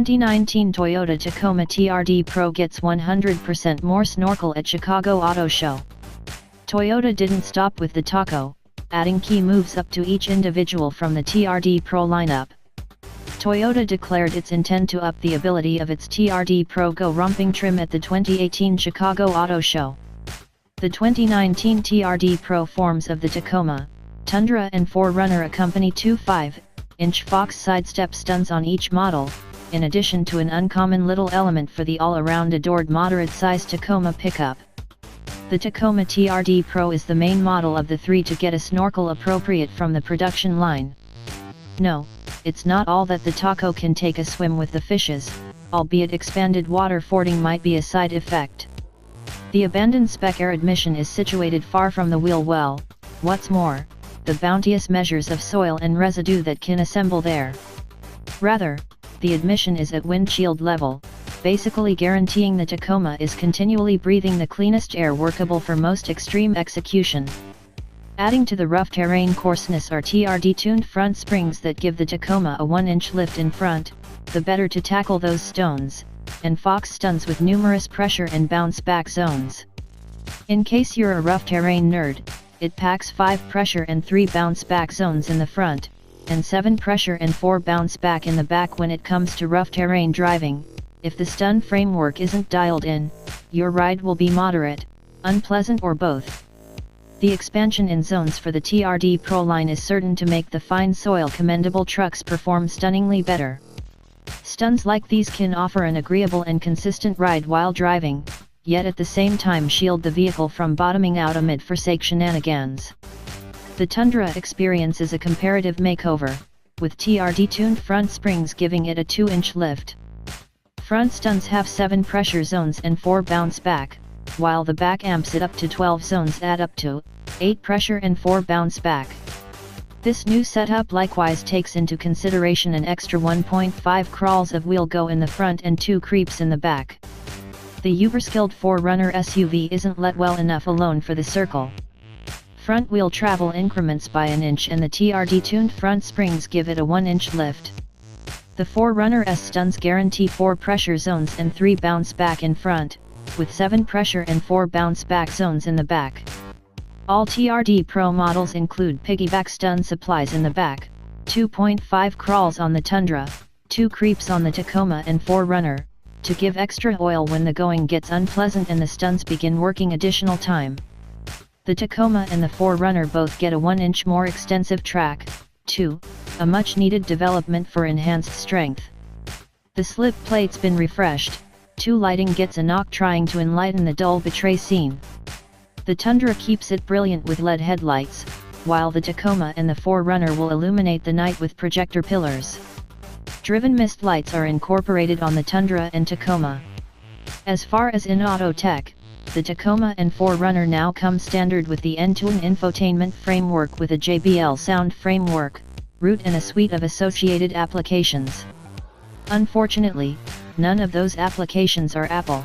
2019 Toyota Tacoma TRD Pro gets 100% more snorkel at Chicago Auto Show. Toyota didn't stop with the Taco, adding key moves up to each individual from the TRD Pro lineup. Toyota declared its intent to up the ability of its TRD Pro Go romping trim at the 2018 Chicago Auto Show. The 2019 TRD Pro forms of the Tacoma, Tundra and 4Runner accompany two 5-inch Fox sidestep studs on each model, in addition to an uncommon little element for the all-around adored moderate-sized Tacoma pickup. The Tacoma TRD Pro is the main model of the three to get a snorkel appropriate from the production line. No, it's not all that the Taco can take a swim with the fishes, albeit expanded water fording might be a side effect. The abandoned spec air admission is situated far from the wheel well, what's more, the bounteous measures of soil and residue that can assemble there. Rather, the admission is at windshield level, basically guaranteeing the Tacoma is continually breathing the cleanest air workable for most extreme execution. Adding to the rough terrain coarseness are TRD-tuned front springs that give the Tacoma a 1-inch lift in front, the better to tackle those stones, and Fox studs with numerous pressure and bounce back zones. In case you're a rough terrain nerd, it packs 5 pressure and 3 bounce back zones in the front, and 7 pressure and 4 bounce back in the back when it comes to rough terrain driving. If the stun framework isn't dialed in, your ride will be moderate, unpleasant or both. The expansion in zones for the TRD Pro line is certain to make the fine soil commendable trucks perform stunningly better. Stuns like these can offer an agreeable and consistent ride while driving, yet at the same time shield the vehicle from bottoming out amid forsake shenanigans. The Tundra experiences a comparative makeover, with TRD-tuned front springs giving it a 2-inch lift. Front studs have 7 pressure zones and 4 bounce back, while the back amps it up to 12 zones add up to 8 pressure and 4 bounce back. This new setup likewise takes into consideration an extra 1.5 crawls of wheel go in the front and 2 creeps in the back. The uber-skilled 4Runner SUV isn't let well enough alone for the circle. Front wheel travel increments by an inch and the TRD-tuned front springs give it a 1-inch lift. The 4Runner S studs guarantee 4 pressure zones and 3 bounce back in front, with 7 pressure and 4 bounce back zones in the back. All TRD Pro models include piggyback stun supplies in the back, 2.5 crawls on the Tundra, 2 creeps on the Tacoma and 4Runner, to give extra oil when the going gets unpleasant and the stuns begin working additional time. The Tacoma and the 4Runner both get a 1-inch more extensive track, too, a much needed development for enhanced strength. The slip plate's been refreshed, 2 lighting gets a knock trying to enlighten the dull betray scene. The Tundra keeps it brilliant with LED headlights, while the Tacoma and the 4Runner will illuminate the night with projector pillars. Driven mist lights are incorporated on the Tundra and Tacoma. As far as in auto tech, the Tacoma and 4Runner now come standard with the end-to-end infotainment framework with a JBL sound framework, route and a suite of associated applications. Unfortunately, none of those applications are Apple.